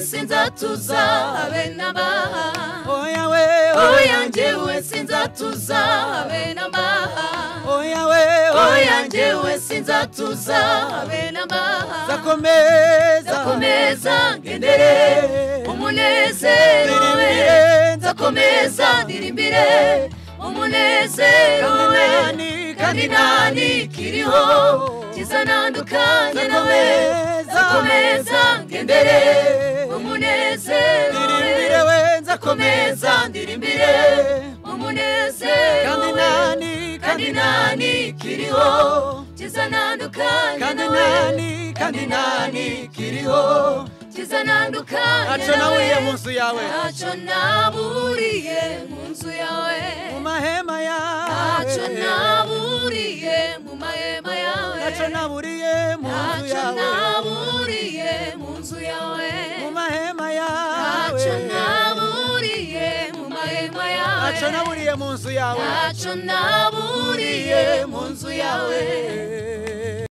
sinzatuza habe namba oya we oya njyewe sinzatuza habe namba oya we oya njyewe sinzatuza habe namba zakomeza ngendere umunezero we zakomeza ndirimbire umunezero we kandi nani kiriho kizanandukanye nawe zakomeza ngendere umunezero we zakomeza ndirimbire umunezero kandi nani kiriho kizanandukanye nawe kandi nani kiriho kizanandukanye acho naburiye mu nzu yawe acho naburiye mu nzu yawe mu mahema yawe acho naburiye mu mahema yawe acho naburiye mu nzu yawe naburiye mu nzu yawe mu mahema yawe acho naburiye mu mahema yawe acho naburiye mu nzu yawe acho naburiye